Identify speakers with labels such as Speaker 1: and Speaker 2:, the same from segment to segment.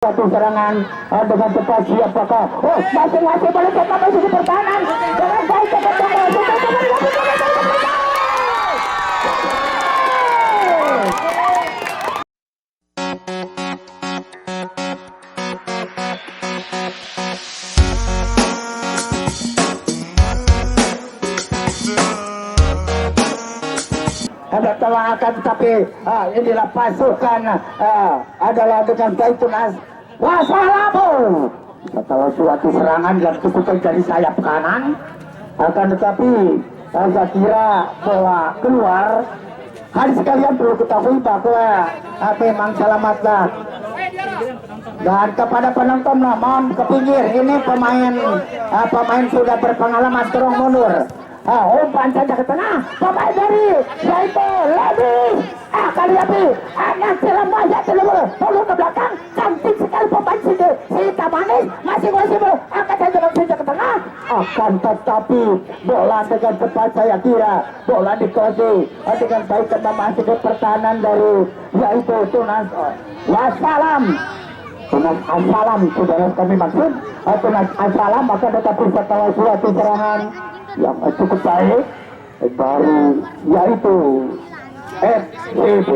Speaker 1: satu serangan dengan cepat siapakah masing-masing boleh cepat masuk ke pertahanan dengan baik cepat ada telah tapi inilah pasukan adalah dengan Tunas wassalamu. Setelah suatu serangan yang cukup dari sayap kanan, akan tetapi saya kira bola keluar. Hari sekalian perlu ketahui bahwa memang selamatlah. Dan kepada penonton mohon ke pinggir, ini pemain sudah berpengalaman, dorong mundur. Umpan saja ke tengah, pemain dari yaitu Lady kali api anak Cilemaya lalu ke belakang, cantik sekali pemain si Manis masing-masing angkat saja saja ke tengah, akan tetapi bola dengan cepat saya kira bola dikuasai dengan baik dan masih ke pertahanan dari yaitu Tunas wassalam. Tunas Assalam saudara kami maksud Tunas Assalam, maka tetapi setelah suatu serangan yang cukup baik baru yaitu FCB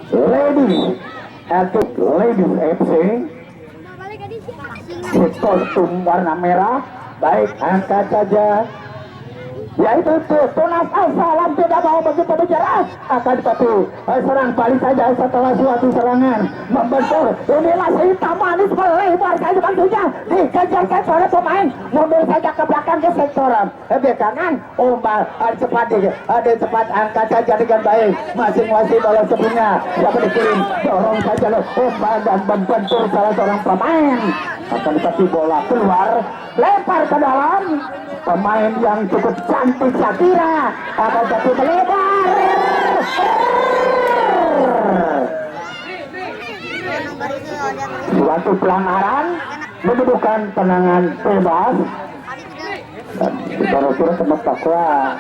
Speaker 1: Ladies FC kostum warna merah, baik angkat saja yaitu Tunas Assalam tidak mau begitu bicara, akan tetapi serang balik saja setelah suatu serangan membentur. Inilah si Manis melebar saja maksudnya dikejarkan oleh pemain, mundur saja ke belakang ke sektor kanan. Umpan cepat angkat saja dengan baik, masing-masing bola sebelumnya dapat dikirim, dorong saja umpan dan membentur salah seorang pemain, akan tetapi bola keluar lempar ke dalam. Pemain yang cukup cantik Shakira akan jadi melebar. Suatu pelanggaran menyebabkan tendangan bebas dan saudara-saudara tempat takwa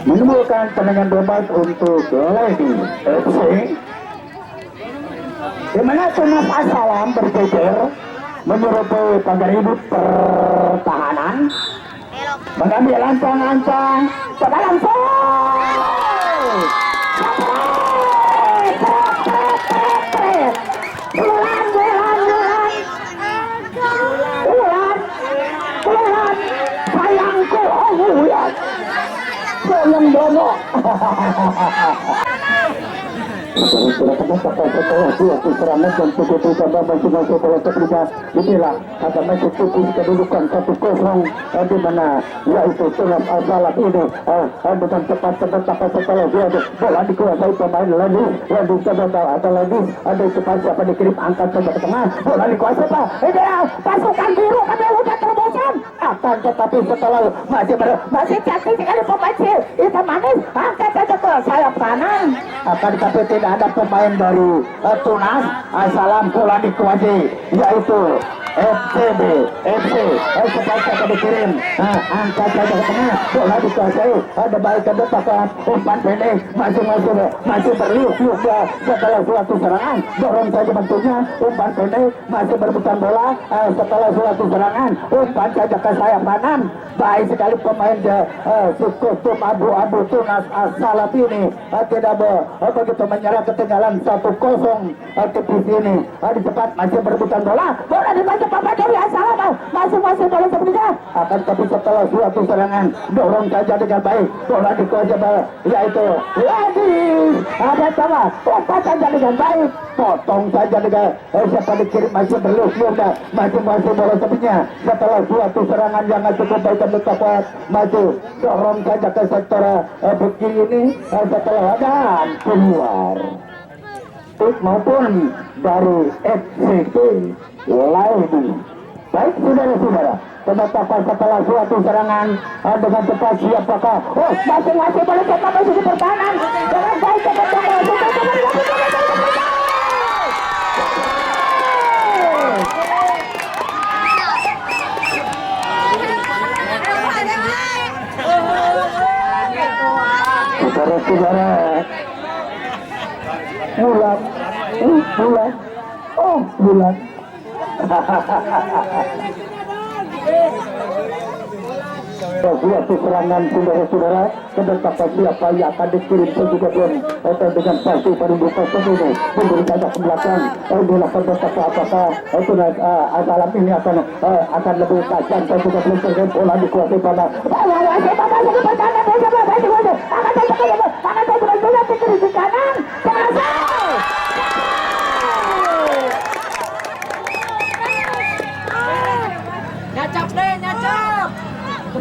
Speaker 1: menimbulkan tendangan bebas untuk Lady FC, di mana Tunas Assalam bergeser menyerupai pagar hidup pertahanan, mengambil ancang-ancang ke dalam bulan sayangku, sayang bono. Setelah suatu serangan dan cukup utama masing-masing bola terbuka, inilah akan masuk tutup kedudukan 1-0 di mana yaitu Tunas Assalam ini dengan cepat setelah dia bola dikuasai pemain Lady atau Lady ada cepat siapa dikirim angkat saja ke tengah, bola dikuasai Pak, ini pasukan biru kami sudah terobosan, akan tetapi setelah masih cantik sekali pemain si Manis angkat saja ke sayap kanan, akan tetapi tidak ada pemain dari Tunas Assalam, bola dikuasai yaitu FCB FC cepat saja dikirim, angkat saja ke tengah, bola dikuasai ada baik ke depan, umpan pendek masih berliuk-liuk setelah suatu serangan, dorong saja bentuknya, umpan pendek masih berebutan bola setelah suatu serangan, umpan saja ke sayap kanan, baik sekali pemain kostum abu-abu Tunas Assalam ini tidak begitu menyerah, ketinggalan 1-0 tipis ini di cepat masih berebutan bola dibaca pemain dari Assalam, masing-masing bola sebenarnya akan tapi setelah suatu serangan dorong saja dengan baik, bola dikuasai yaitu Ladies ada sama, umpan saja dengan baik, potong saja dengan siapa dikirim masih berliuk-liuk masing-masing bola sebenarnya setelah suatu serangan yang cukup baik dan tepat maju dorong saja ke sektor begini ini setelah ada keluar maupun dari FCB Lady. Baik saudara-saudara, penetapan setelah suatu serangan dengan cepat siapakah masing-masing boleh cepat masuk ke pertahanan dengan baik cepat saudara-saudara, mulai bulan. Oh, bulan. Suatu serangan saudara-saudara, kedekatan siapa yang akan dikirim juga pun dengan pasti pada buka ini mundur saja ke belakang. Inilah kedekatan apakah asalam ini akan lebih tajam dan juga belum terkait bola dikuasai pada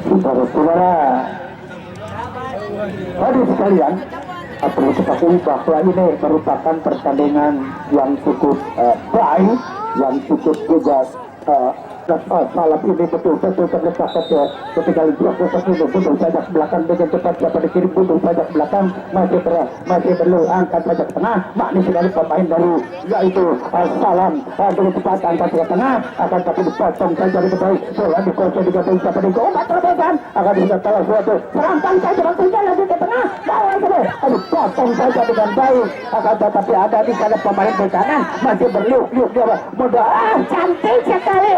Speaker 1: saudara-saudara, hadirin sekalian, perlu ketahui bahwa ini merupakan pertandingan yang cukup baik, yang cukup juga salam ini betul-betul terletak saja ketika dua kotak itu mundur saja ke belakang dengan cepat siapa dikirim mundur saja ke belakang masih perlu angkat saja ke tengah makni sekali pemain dari yaitu salam dengan cepat angkat ke tengah akan tapi dipotong saja dengan baik bola dikuasai juga siapa di gol terobosan akan bisa salah suatu serangan saja waktunya lagi ke tengah bawah saja dipotong saja dengan baik akan tetapi ada di sana pemain ke kanan masih berliuk-liuk dia mudah cantik sekali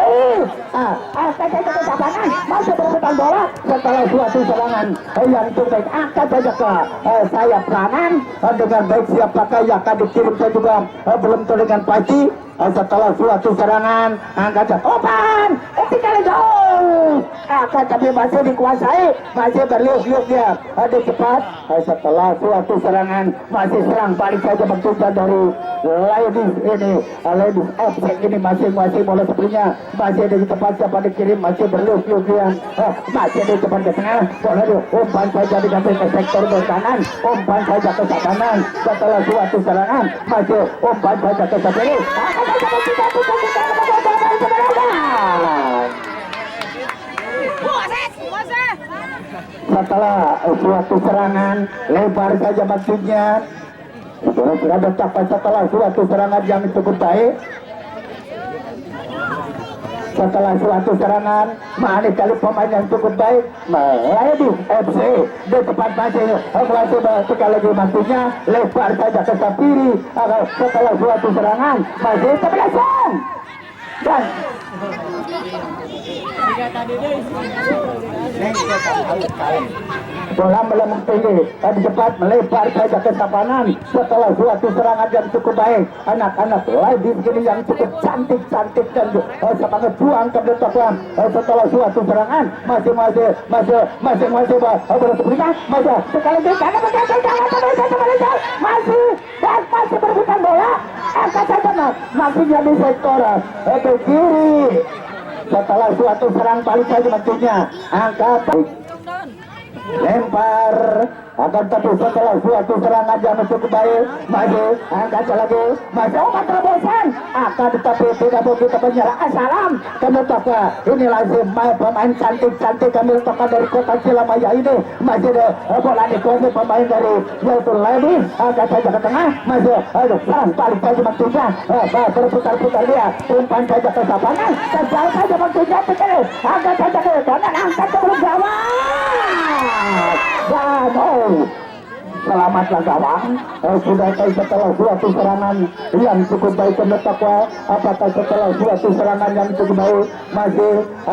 Speaker 1: masih berebutan bola setelah suatu serangan yang cukup angkat saja ke sayap kanan dengan baik siapakah yang akan dikirim saya juga belum terdengar pasti setelah suatu serangan angkat open kali jauh akan tapi masih dikuasai masih berliuk-liuk dia ada cepat setelah suatu serangan masih serang balik saja bertujuan dari ladies FC ini masih bola sebenarnya masih ada di tempat siapa dikirim masih berliuk-liuk dia masih ada di depan ke tengah bola dia umpan saja diganti ke sektor ke kanan umpan saja ke kanan setelah suatu serangan masih umpan saja ke kiri setelah suatu serangan lebar saja maksudnya sudah mencapai setelah suatu serangan yang cukup baik setelah suatu serangan mana kali pemain yang cukup baik Ladies FC di depan masih sekali lagi maksudnya lebar saja ke kiri setelah suatu serangan masih terbelasang dan bola melambung tinggi di cepat melebar saja ke kanan setelah suatu serangan yang cukup baik anak-anak ladies ini yang cukup cantik dan semangat juang ke depan setelah suatu serangan masih sekali lagi karena masih berebutan bola angkat saja maksudnya di sektor ke kiri setelah suatu serang balik saja maksudnya angkat lempar akan tapi setelah suatu serangan yang cukup baik masih angkat lagi masih obat terobosan akan tetapi tidak begitu menyerah salam kami toka inilah pemain cantik kami toka dari kota Silamaya ini masih ada bola dikuasai pemain dari yaitu Ladies angkat saja ke tengah masih serang balik saja maksudnya berputar-putar dia umpan saja ke lapangan terbalik saja maksudnya angkat saja ke kanan angkat ke gawang dan selamatlah gawang sudah setelah suatu serangan yang cukup baik kemetakwa apakah setelah suatu serangan yang cukup baik masih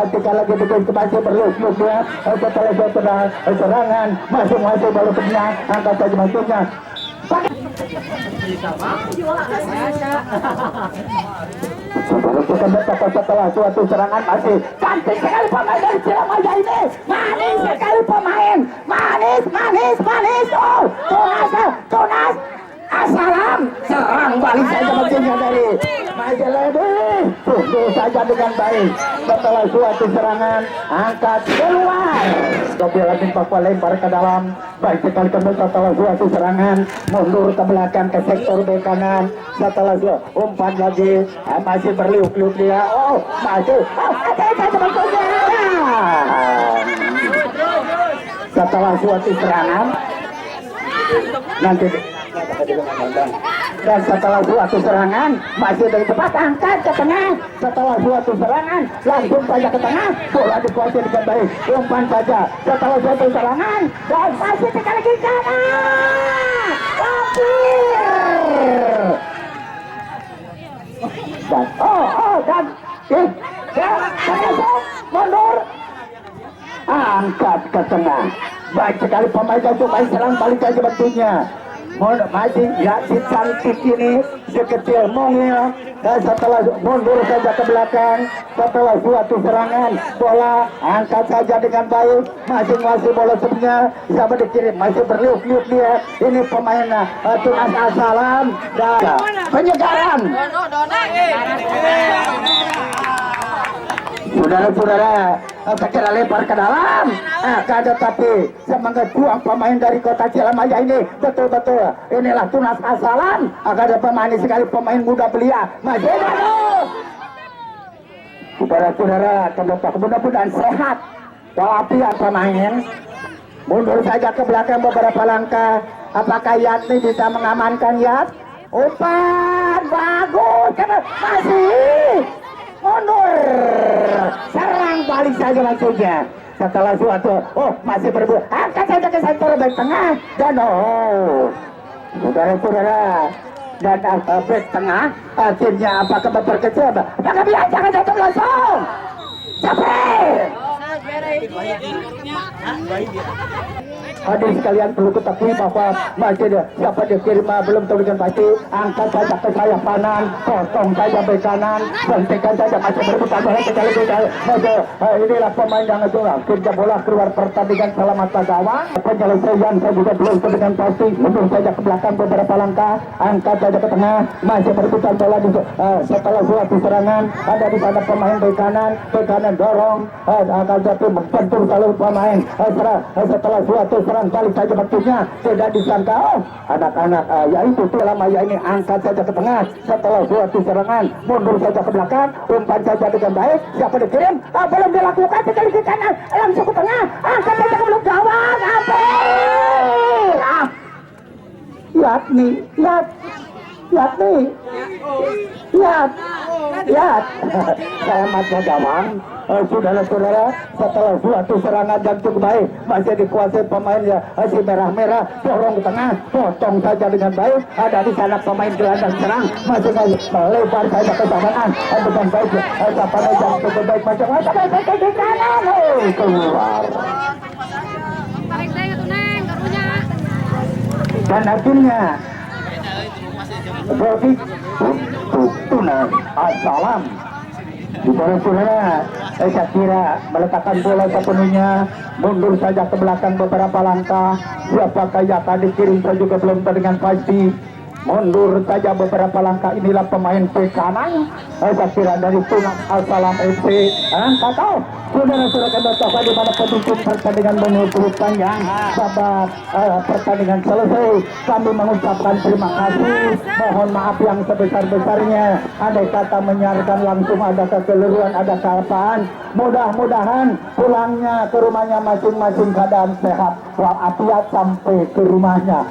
Speaker 1: sekali lagi masih berliuk-liuk ya setelah suatu serangan masih baru punya angkat saja maksudnya setelah suatu serangan masih cantik sekali pemain dari Silamaya ini manis sekali pemain manis oh tunas assalam serang balik saja maksudnya dari Maja Ladies tunggu saja dengan baik setelah suatu serangan angkat keluar Dobel Papua lempar ke dalam baik sekali kembali setelah suatu serangan mundur ke belakang ke sektor bek kanan setelah umpan lagi masih berliuk-liuk dia masih setelah suatu serangan nanti dan setelah suatu serangan masih dari tempat angkat ke tengah setelah suatu serangan langsung saja ke tengah bola dikuasai dengan baik umpan saja setelah suatu serangan dan masih sekali lagi kanan dan mundur, angkat ke tengah. Baik sekali pemain coba serang balik aja bentuknya. Masih ya si cantik ini sekecil mungil, dan setelah mundur saja ke belakang setelah suatu serangan bola angkat saja dengan baik, masing-masing bola sebenarnya sama dikirim masih berliuk-liuk dia. Ini pemain Tunas Al-Salam dan penyegaran. Saudara-saudara, segera lempar ke dalam. Kada tapi semangat buang pemain dari Kota Cilamaya ini betul-betul inilah Tunas Al-Salam. Ada pemain sekali, pemain muda belia. Maju. Saudara-saudara, mudah-mudahan sehat walafiat pemain. Mundur saja ke belakang beberapa langkah. Apakah Yatni bisa mengamankan Yat? Umpan bagus, masih mundur, serang balik saja maksudnya. Setelah suatu, masih berburu, angkat saja ke sektor back tengah dan saudara-saudara, dan back tengah akhirnya apakah memperkecil? Jangan biar, jangan jatuh langsung. Capek. Hadir sekalian, perlu ketahui bahwa masih siapa dikirim belum tahu dengan pasti. Angkat saja ke sayap kanan, potong saja ke kanan, hentikan saja, masih berputar bola sekali. Inilah pemain yang itu kerja bola keluar pertandingan selamat gawang. Penyelesaian saya juga belum tahu dengan pasti. Mundur saja ke belakang beberapa langkah, angkat saja ke tengah, masih berputar bola setelah suatu serangan. Ada di sana pemain ke kanan dorong, akan jatuh membentur kalau pemain setelah suatu serang balik saja bentuknya tidak disangka anak-anak yaitu Cilamaya ini angkat saja ke tengah setelah suatu serangan, mundur saja ke belakang, umpan saja dengan baik. Siapa dikirim? Belum dilakukan, sekali ke kanan langsung ke tengah, angkat saja ke belakang gawang. Yatni selamat gawang. Saudara-saudara, setelah suatu serangan yang cukup baik masih dikuasai pemain si merah-merah, dorong ke tengah, potong saja dengan baik. Ada di sana pemain gelandang serang masih melebar saja ke kanan dengan baik. Siapa yang cukup baik macam-macam ke kanan, keluar. Dan akhirnya Rofi Tunas Al-Salam. Saudara-saudara, saya kira meletakkan bola sepenuhnya, mundur saja ke belakang beberapa langkah. Siapakah yang akan dikirim saya juga belum tahu dengan pasti. Mundur saja beberapa langkah, inilah pemain ke kanan. Saya kira dari Tunas Al-Salam FC. Angkat saudara-saudara, kata di mana penutup pertandingan menutup panjang babak pertandingan selesai. Kami mengucapkan terima kasih, mohon maaf yang sebesar-besarnya andai kata menyiarkan langsung ada kekeliruan, ada kesalahan. Mudah-mudahan pulangnya ke rumahnya masing-masing keadaan sehat walafiat sampai ke rumahnya.